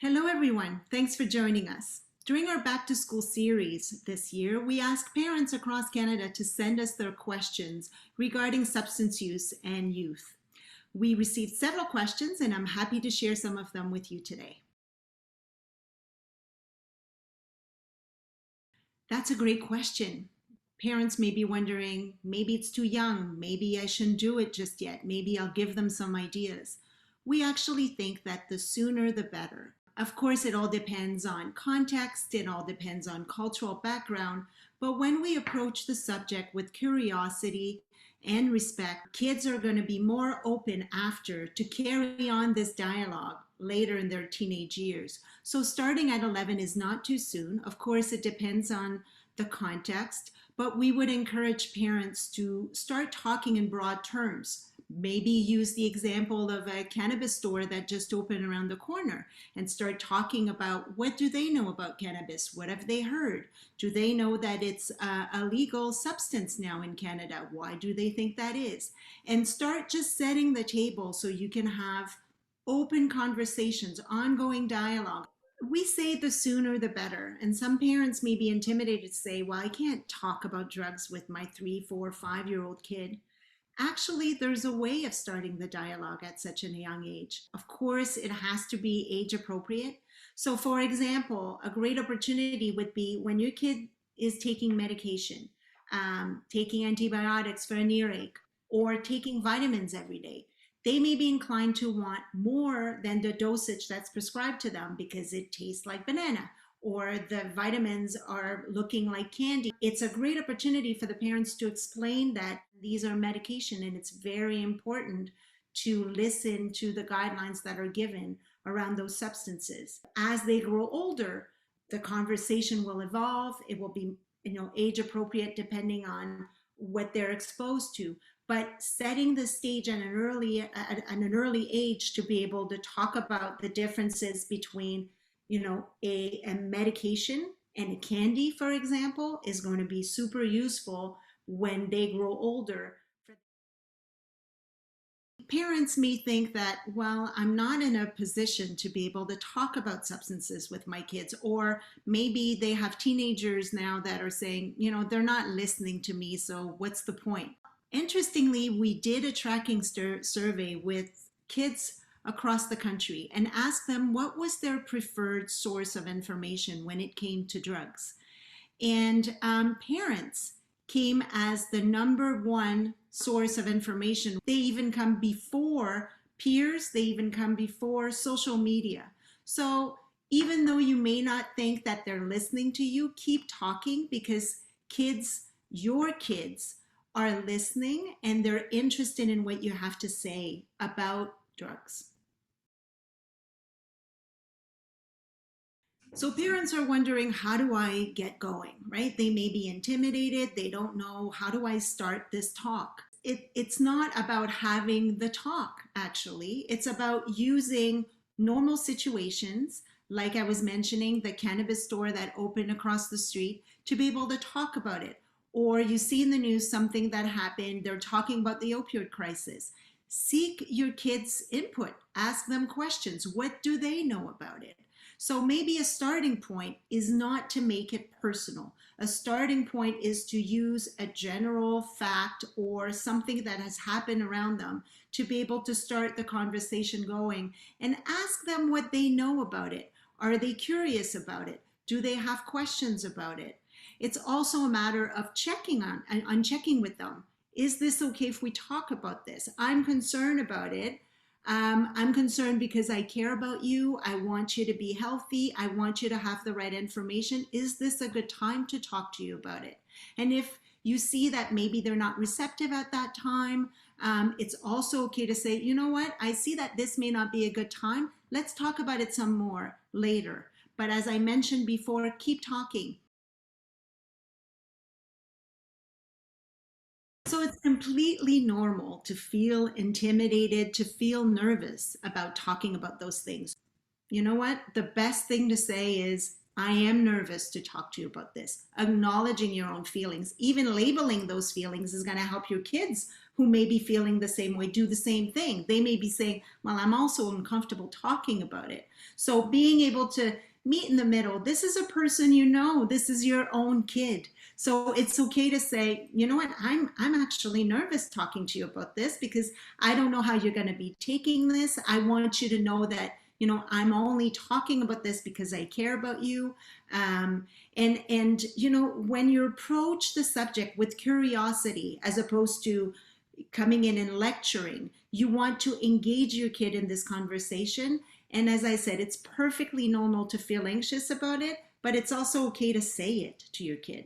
Hello everyone, thanks for joining us. During our Back to School series this year, we asked parents across Canada to send us their questions regarding substance use and youth. We received several questions and I'm happy to share some of them with you today. That's a great question. Parents may be wondering, maybe it's too young, maybe I shouldn't do it just yet, maybe I'll give them some ideas. We actually think that the sooner the better. Of course, it all depends on context, it all depends on cultural background, but when we approach the subject with curiosity and respect, kids are going to be more open after to carry on this dialogue later in their teenage years. So starting at 11 is not too soon. Of course, it depends on the context, but we would encourage parents to start talking in broad terms. Maybe use the example of a cannabis store that just opened around the corner and start talking about what do they know about cannabis? What have they heard? Do they know that it's a legal substance now in Canada? Why do they think that is? And start just setting the table so you can have open conversations, ongoing dialogue. We say the sooner the better. And some parents may be intimidated to say, well, I can't talk about drugs with my 3, 4, 5-year-old kid. Actually, there's a way of starting the dialogue at such a young age. Of course, it has to be age appropriate. So for example, a great opportunity would be when your kid is taking medication, taking antibiotics for an earache, or taking vitamins every day. They may be inclined to want more than the dosage that's prescribed to them because it tastes like banana or the vitamins are looking like candy. It's a great opportunity for the parents to explain that these are medication and it's very important to listen to the guidelines that are given around those substances. As they grow older, the conversation will evolve. It will be, age appropriate depending on what they're exposed to. But setting the stage at an early age to be able to talk about the differences between a medication and a candy, for example, is going to be super useful when they grow older. Parents may think that, well, I'm not in a position to be able to talk about substances with my kids, or maybe they have teenagers now that are saying, they're not listening to me, so what's the point? Interestingly, we did a tracking survey with kids across the country and asked them what was their preferred source of information when it came to drugs. And parents came as the number one source of information. They even come before peers, they even come before social media. So even though you may not think that they're listening to you, keep talking because your kids are listening and they're interested in what you have to say about drugs. So parents are wondering, how do I get going, right? They may be intimidated. They don't know, how do I start this talk? It's not about having the talk, actually. It's about using normal situations, like I was mentioning, the cannabis store that opened across the street, to be able to talk about it. Or you see in the news something that happened, they're talking about the opioid crisis. Seek your kids' input, ask them questions. What do they know about it? So maybe a starting point is not to make it personal. A starting point is to use a general fact or something that has happened around them to be able to start the conversation going and ask them what they know about it. Are they curious about it? Do they have questions about it? It's also a matter of checking with them. Is this okay if we talk about this? I'm concerned about it. I'm concerned because I care about you. I want you to be healthy. I want you to have the right information. Is this a good time to talk to you about it? And if you see that maybe they're not receptive at that time, it's also okay to say, you know what? I see that this may not be a good time. Let's talk about it some more later. But as I mentioned before, keep talking. So it's completely normal to feel intimidated, to feel nervous about talking about those things. You know what? The best thing to say is, I am nervous to talk to you about this. Acknowledging your own feelings, even labeling those feelings is going to help your kids who may be feeling the same way do the same thing. They may be saying, well, I'm also uncomfortable talking about it. So being able to meet in the middle, this is a person, you know, this is your own kid. So it's okay to say, you know what, I'm actually nervous talking to you about this because I don't know how you're going to be taking this. I want you to know that, you know, I'm only talking about this because I care about you. And you know, when you approach the subject with curiosity as opposed to coming in and lecturing, you want to engage your kid in this conversation. And as I said, it's perfectly normal to feel anxious about it, but it's also okay to say it to your kid.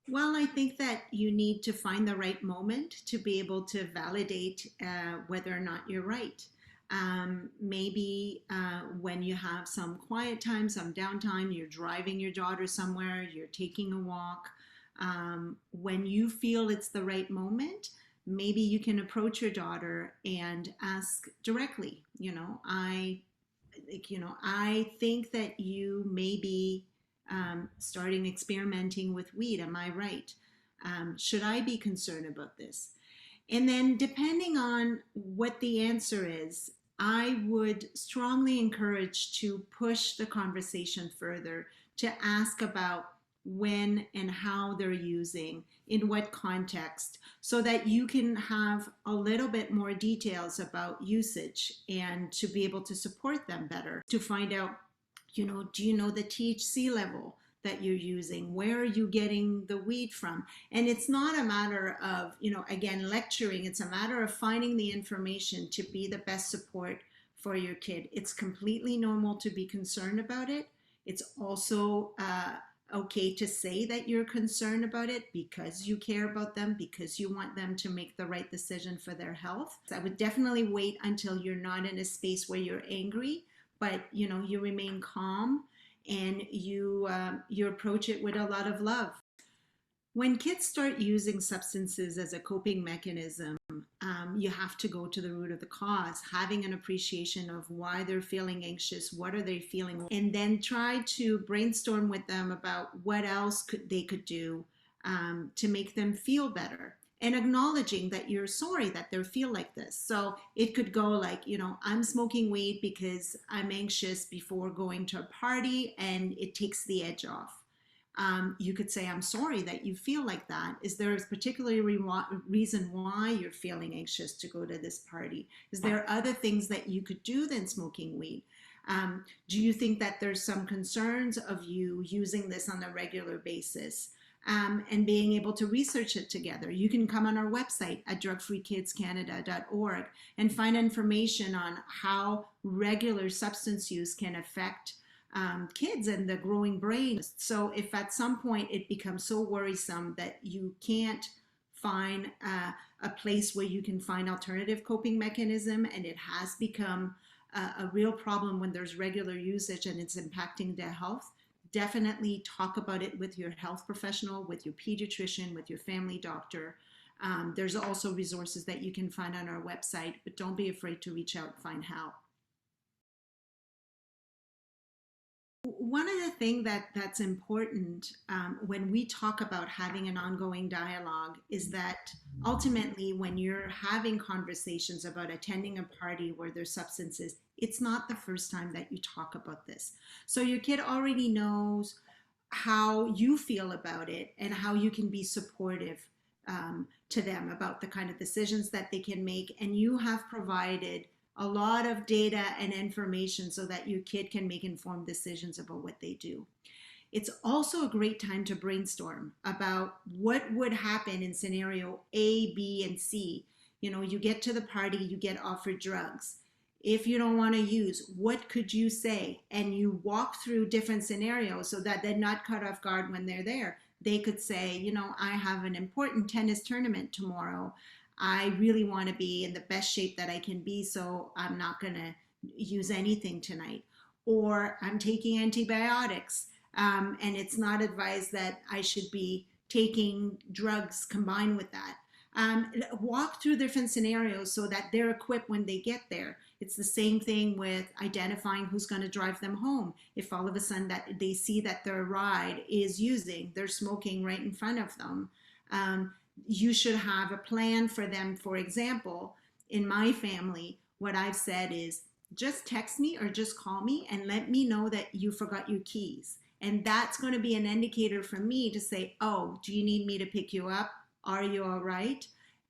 Well, I think that you need to find the right moment to be able to validate whether or not you're right. Maybe when you have some quiet time, some downtime, you're driving your daughter somewhere, you're taking a walk. When you feel it's the right moment, maybe you can approach your daughter and ask directly, you know, I think that you may be starting experimenting with weed. Am I right? Should I be concerned about this? And then, depending on what the answer is, I would strongly encourage to push the conversation further to ask about when and how they're using, in what context, so that you can have a little bit more details about usage and to be able to support them better, to find out, you know, do you know the THC level that you're using? Where are you getting the weed from? And it's not a matter of, you know, again, lecturing. It's a matter of finding the information to be the best support for your kid. It's completely normal to be concerned about it. It's also okay to say that you're concerned about it because you care about them, because you want them to make the right decision for their health. So I would definitely wait until you're not in a space where you're angry, but you know, you remain calm and you approach it with a lot of love. When kids start using substances as a coping mechanism, you have to go to the root of the cause, having an appreciation of why they're feeling anxious, what are they feeling, and then try to brainstorm with them about what else they could do to make them feel better. And acknowledging that you're sorry that they feel like this. So it could go like, you know, I'm smoking weed because I'm anxious before going to a party and it takes the edge off. You could say, I'm sorry that you feel like that. Is there a particular reason why you're feeling anxious to go to this party? Is there other things that you could do than smoking weed? Do you think that there's some concerns of you using this on a regular basis? And being able to research it together. You can come on our website at drugfreekidscanada.org and find information on how regular substance use can affect kids and the growing brain. So if at some point it becomes so worrisome that you can't find a place where you can find alternative coping mechanism, and it has become a real problem when there's regular usage and it's impacting their health, definitely talk about it with your health professional, with your pediatrician, with your family doctor. There's also resources that you can find on our website, but don't be afraid to reach out and find help. One of the things that's important when we talk about having an ongoing dialogue is that ultimately when you're having conversations about attending a party where there's substances, it's not the first time that you talk about this. So your kid already knows how you feel about it and how you can be supportive to them about the kind of decisions that they can make. And you have provided a lot of data and information so that your kid can make informed decisions about what they do. It's also a great time to brainstorm about what would happen in scenario A, B, and C. You know, you get to the party, you get offered drugs. If you don't want to use, what could you say? And you walk through different scenarios so that they're not caught off guard when they're there. They could say, you know, I have an important tennis tournament tomorrow. I really want to be in the best shape that I can be, so I'm not going to use anything tonight. Or I'm taking antibiotics, and it's not advised that I should be taking drugs combined with that. Walk through different scenarios so that they're equipped when they get there. It's the same thing with identifying who's going to drive them home. If all of a sudden that they see that their ride is they're smoking right in front of them, um, you should have a plan for them. For example, in my family, what I've said is just text me or just call me and let me know that you forgot your keys. And that's going to be an indicator for me to say, oh, do you need me to pick you up? Are you all right?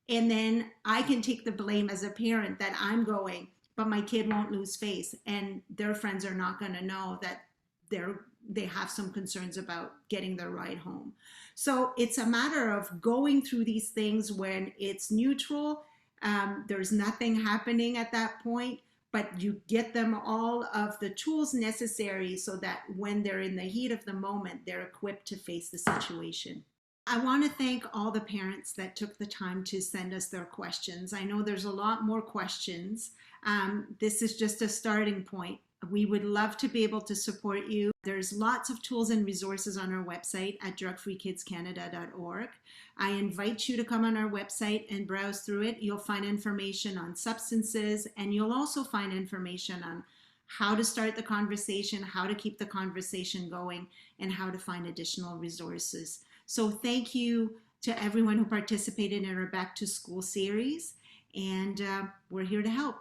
And then I can take the blame as a parent that I'm going, but my kid won't lose face. And their friends are not going to know that they have some concerns about getting their ride home. So it's a matter of going through these things when it's neutral. There's nothing happening at that point, but you get them all of the tools necessary so that when they're in the heat of the moment, they're equipped to face the situation. I want to thank all the parents that took the time to send us their questions. I know there's a lot more questions. This is just a starting point. We would love to be able to support you. There's lots of tools and resources on our website at drugfreekidscanada.org. I invite you to come on our website and browse through it. You'll find information on substances, and you'll also find information on how to start the conversation, how to keep the conversation going, and how to find additional resources. So thank you to everyone who participated in our Back to School series, and we're here to help.